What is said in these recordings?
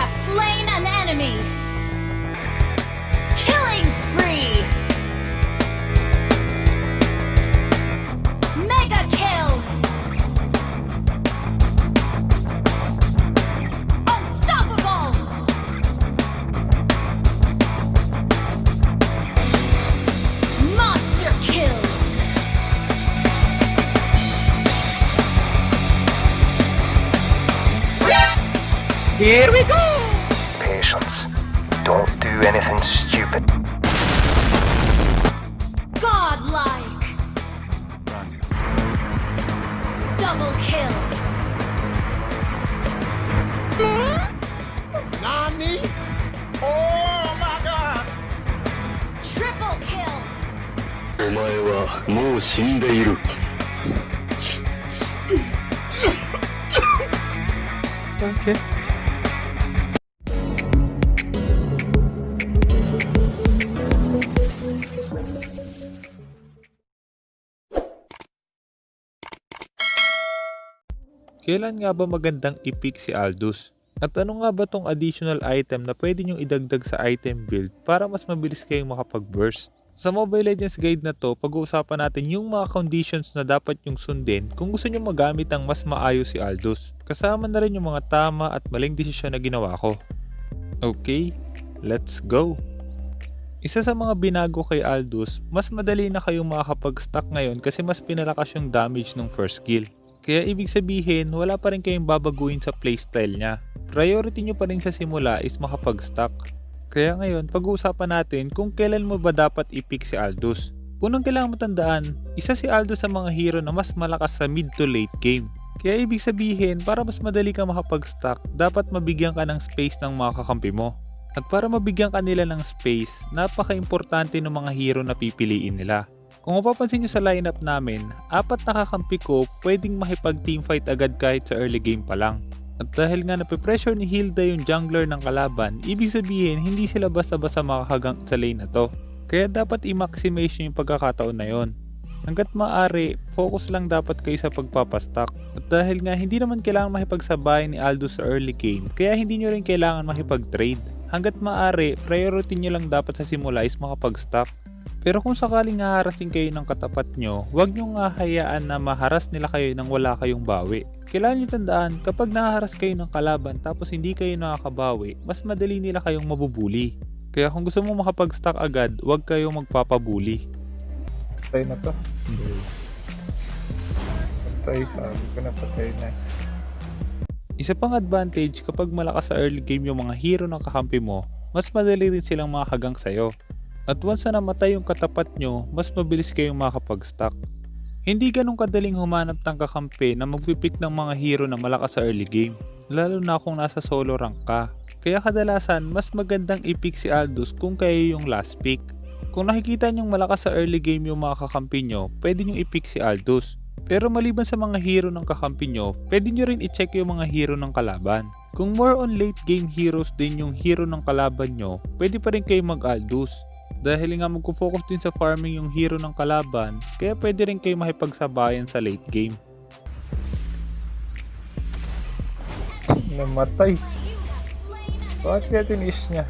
have slain an enemy! Killing spree! Mega kill! Unstoppable! Monster kill! Here we go! Patience. Don't do anything stupid. Godlike! Run. Double kill! Nani? Oh my god! Triple kill! お前はもう死んでいる。Okay. Kailan nga ba magandang i-pick si Aldous? At ano nga ba tong additional item na pwede nyong idagdag sa item build para mas mabilis kayong makapag-burst? Sa Mobile Legends guide na to, pag-uusapan natin yung mga conditions na dapat yung sundin kung gusto nyo magamit ang mas maayos si Aldous. Kasama na rin yung mga tama at maling desisyon na ginawa ko. Okay, let's go! Isa sa mga binago kay Aldous, mas madali na kayong makakapag-stack ngayon kasi mas pinalakas yung damage ng first skill. Kaya ibig sabihin, wala pa rin kayong babaguhin sa playstyle niya. Priority nyo pa rin sa simula is makapag-stack. Kaya ngayon, pag-uusapan natin kung kailan mo ba dapat i-pick si Aldous. Unang kailangan matandaan, isa si Aldous sa mga hero na mas malakas sa mid to late game. Kaya ibig sabihin, para mas madali ka makapag-stack, dapat mabigyan ka ng space ng mga kakampi mo. At para mabigyan ka nila ng space, napaka-importante ng mga hero na pipiliin nila. Kung mapapansin nyo sa lineup namin, 4 na kakampi ko pwedeng makipag-teamfight agad kahit sa early game pa lang. At dahil nga nape-pressure ni Hilda yung jungler ng kalaban, ibig sabihin hindi sila basta-basta makakagang sa lane na to. Kaya dapat i-maximize nyo yung pagkakataon na yon. Hanggat maaari, focus lang dapat kayo sa pagpapastack. At dahil nga hindi naman kailangan makipagsabayan ni Aldous sa early game, kaya hindi nyo rin kailangan makipag-trade. Hanggat maaari, priority nyo lang dapat sa simula is makapag-stack. Pero kung sakaling haharasin kayo ng katapat nyo, huwag nyo nga hayaan na maharas nila kayo nang wala kayong bawi. Kailangan nyo tandaan, kapag naharas kayo ng kalaban tapos hindi kayo nakakabawi, mas madali nila kayong mabubuli. Kaya kung gusto mo makapag-stack agad, huwag kayong magpapabuli. Patay na to. Patay ka, hindi ko na patay na. Isa pang advantage kapag malakas sa early game yung mga hero ng kakampi mo, mas madali rin silang makahagang sayo. At once na namatay yung katapat nyo, mas mabilis kayong makapag-stack. Hindi ganun kadaling humanap ng kakampi na magpipick ng mga hero na malakas sa early game, lalo na kung nasa solo rank ka. Kaya kadalasan, mas magandang i-pick si Aldous kung kayo yung last pick. Kung nakikita nyong malakas sa early game yung mga kakampi nyo, pwede nyong i-pick si Aldous. Pero maliban sa mga hero ng kakampi nyo, pwede nyo rin i-check yung mga hero ng kalaban. Kung more on late game heroes din yung hero ng kalaban nyo, pwede pa rin kayo mag-Aldous. Dahil nga magpo-focus din sa farming yung hero ng kalaban, kaya pwede rin kayo makipagsabayan sa late game. Namatay. Bakit kaya tinis niya?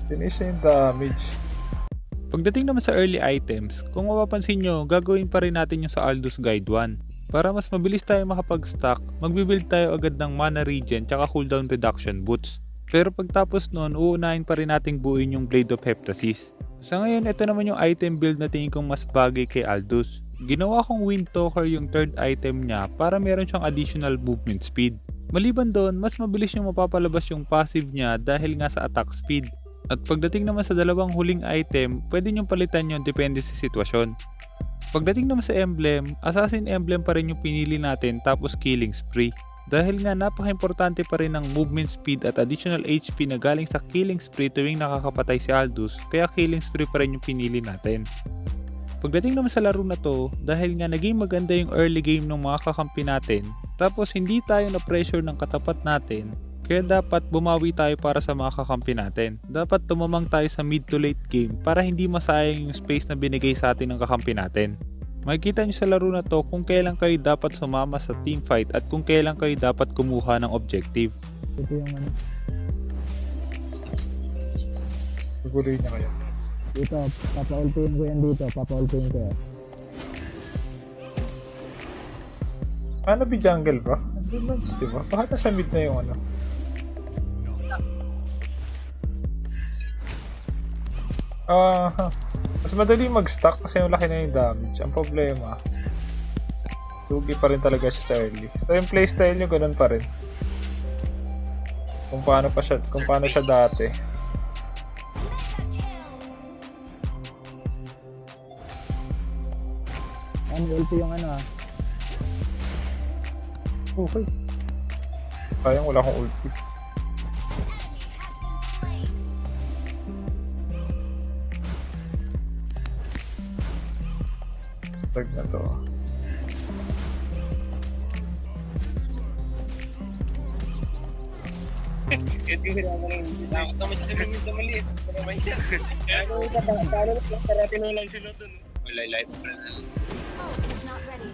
Tinis niya yung damage. Pagdating naman sa early items, kung mapapansin nyo, gagawin pa rin natin yung sa Aldous Guide 1. Para mas mabilis tayo makapag-stack, magbibuild tayo agad ng mana regen tsaka cooldown reduction boots. Pero pagtapos nun, uunahin pa rin nating buuin yung Blade of Heptasis. Sa ngayon, ito naman yung item build na tingin kong mas bagay kay Aldous. Ginawa kong Wind Talker yung third item niya para meron siyang additional movement speed. Maliban doon, mas mabilis yung mapapalabas yung passive niya dahil nga sa attack speed. At pagdating naman sa dalawang huling item, pwede nyong palitan yun depende sa sitwasyon. Pagdating naman sa emblem, Assassin Emblem pa rin yung pinili natin tapos Killing Spree. Dahil nga napaka-importante pa rin ng movement speed at additional HP na galing sa Killing Spree tuwing nakakapatay si Aldous, kaya Killing Spree pa rin yung pinili natin. Pagdating naman sa laro na to, dahil nga naging maganda yung early game ng mga kakampi natin, tapos hindi tayo na pressure ng katapat natin, kaya dapat bumawi tayo para sa mga kakampi natin. Dapat tumamang tayo sa mid to late game para hindi masayang yung space na binigay sa atin ng kakampi natin. Makikita nyo sa laro na to kung kailan kayo dapat sumama sa teamfight at kung kailan kayo dapat kumuha ng objective. Ito yung ano. Guguloy niya kaya. Dito, papaultuin ko yan dito. Papaultuin ko yan. Ano ba jungle ba? Ambulance, di ba? Bakit nasa mid na yung ano? Mas madali mag-stack kasi yung laki na yung damage. Ang problema, lugi pa rin talaga siya sa early. So yung playstyle nyo, ganun pa rin. Kung paano siya dati. Ano, ulti yung ano ah. Okay. Sayang wala akong ulti. Tag na to. Ito yung hirapan ng takot naman siya sabihin sa maliit. Ano naman yan? Ano yung paano parati na lang sila dun. Wala life friend. Not ready.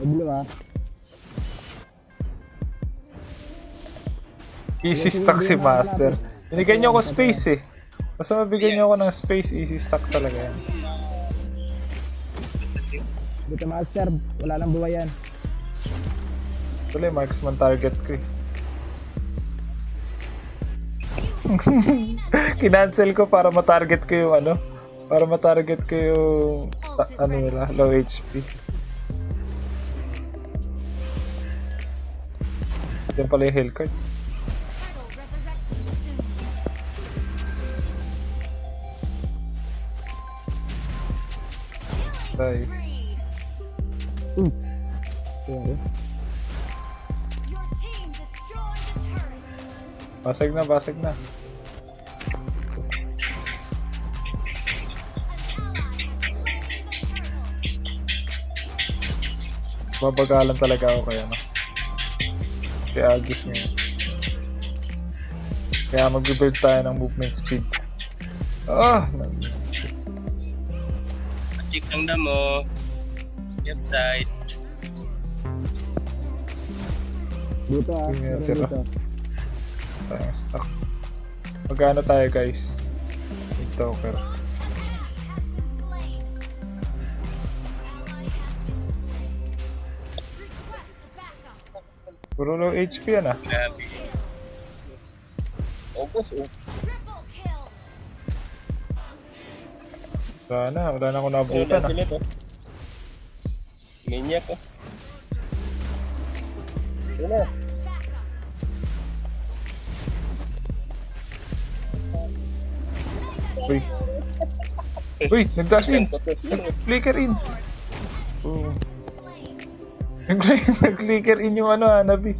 Blue ah. Easy stack si Master. Binigyan niyo ako space eh. Basta mabigyan niyo ako ng space, easy stack talaga yan. Dito master, wala nang buhay yan. Tuloy, marksman target ko eh. Kinancel ko para matarget ko yung ano. Para matarget ko yung ano nila, low HP. Yan pala yung heal card. Bye. Sorry. Your team destroyed a turret. Basag na, basag na. Babagalan talaga ako kaya no. Si Aldous ngayon. Kaya mag-build tayo ng movement speed. Check ang damo. Left side. Dito ah, Sige, meron tira. dito. Tayong stock. Magkano tayo guys? Big talker. Puro low HP yan ah. Grabe. August oh. Triple kill. Wala na akong nabutan ah. Minyak oh. Wala. Uy. Uy, nag-dash in. Nag-flicker in. Oh. Nag-flicker in yung ano, Nabi.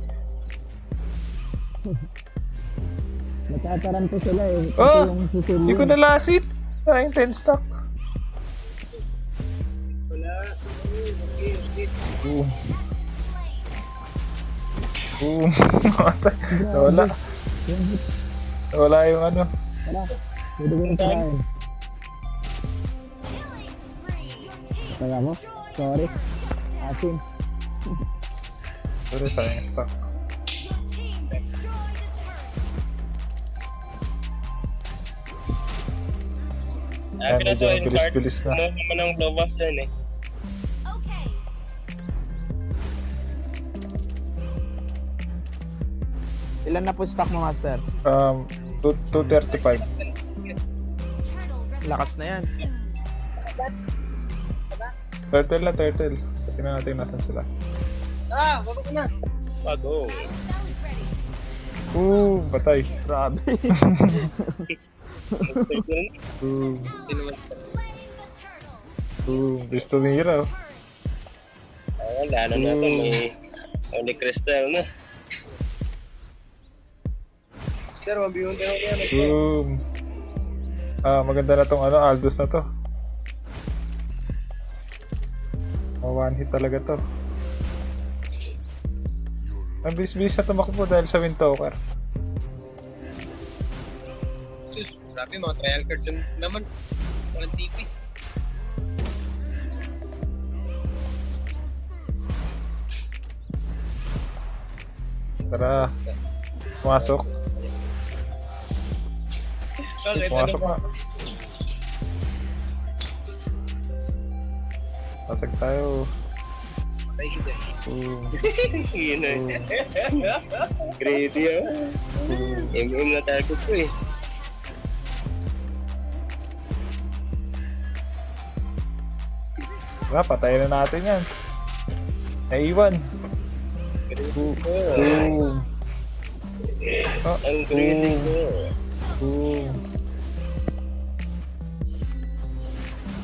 Nagtataran po sila eh. Kasi Oh! yung susil Hindi ko yun. nalasit. Tayong 10 stock. Wala. Okay. Boom. Boom. Nawala. Nawala yung ano. Tara, pwede ko yung tirahin. Killing spree. Your team Kaya mo? Sorry. Asin. Pero tayong stock. Your team destroyed a turret. Sabi na to, medyo in card. bilis-bilis na. Kumuha naman ng globas yan eh. Okay. Ilan na po stock mo, Master? 235. Lakas na yan. Turtle na, turtle. Tingnan natin nasan sila. Bago. Patay. Grabe. Boom. Slain the turtle. Boom. Gusto nira. Wala na natin. May Holy Crystal na. Sir, mabiyong tayo yan. Boom. Maganda na tong ano, Aldous na to. One hit talaga to. Ang bis-bis na tumakbo dahil sa Windtalker. Sus, grabe mga trial card dyan naman. Walang TV. Tara. Pumasok. Bakit? Ano Pumasok ba? na. Pasag tayo. Patay kita. Boom. Yun na. Greedy ah. MM na tayo ko eh. Wala, patayin na natin yan. Naiwan. Greedy ko. Boom. Ah, Ang greedy ko. boom.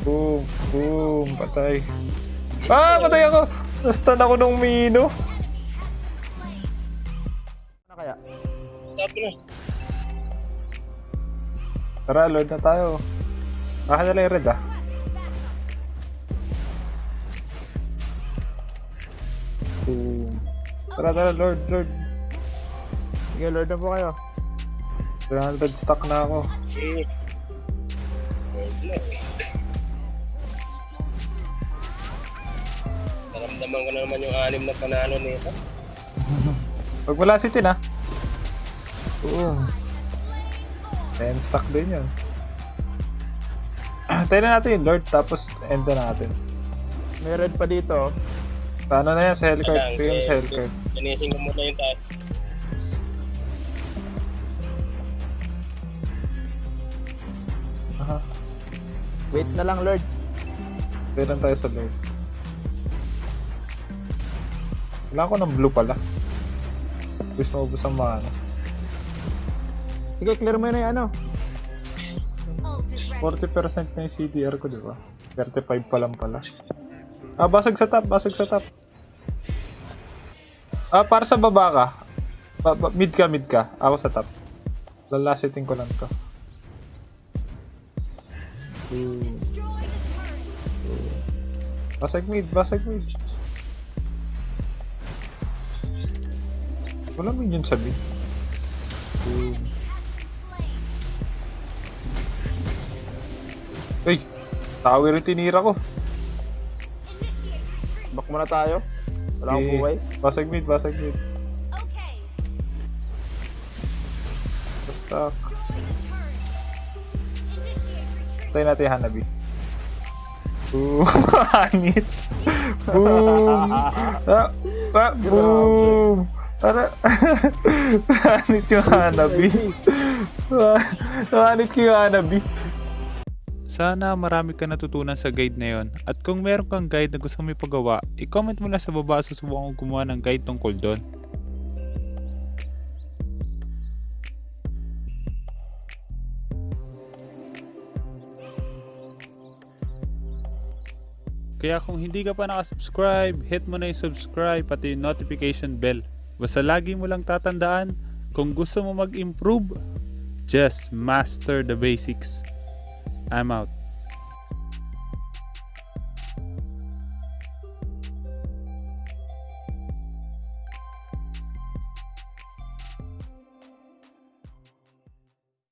Boom. Boom. Patay. Ah, patay ako. Nastan ako nung Mino. Ano kaya? Sabi na. Tara, load na tayo. Baka na lang yung red ah. Boom. Tara, Lord. Sige, Lord na po kayo. 300 stock na ako. Eh. Naramdaman ko na naman yung 6 na panalo nito. Pag wala si Tin ah. Boom. 10 stock din yun. Tayo na natin yung Lord, tapos end na natin. May red pa dito. Paano na yan sa Hellcard? Ito yung sa Hellcard. Linisin ko muna yung taas. Aha. Wait na lang, Lord. Kailan tayo sa Lord? Kailangan ko ng blue pala. Gusto mo ubus ang mana. Sige, clear mo na yung ano. Ult is ready. 40% na yung CDR ko, di ba? 35 pa lang pala. Ah, basag sa top. Ah, para sa baba ka. Mid ka. Ako sa top. Lalasitin ko lang to. Destroy the turret. Basag mid. Wala minion sa mid. Boom. Uy! Tower yung tinira ko. Initiate retreat. Back muna tayo. Wala akong Eh, buhay. Basag mid. Okay. Basta. Destroy the turret. Initiate retreat. Tayo natin yung Hanabi. Boom! Hanit! Boom! Boom! Tara! Hanit yung Hanabi. Hanit ko yung Hanabi. Sana marami ka natutunan sa guide na yon. At kung meron kang guide na gusto mo ipagawa, i-comment mo lang sa baba at susubukan kong gumawa ng guide tungkol doon. Kaya kung hindi ka pa nakasubscribe, hit mo na yung subscribe pati yung notification bell. Basta lagi mo lang tatandaan, kung gusto mo mag-improve, just master the basics. I'm out.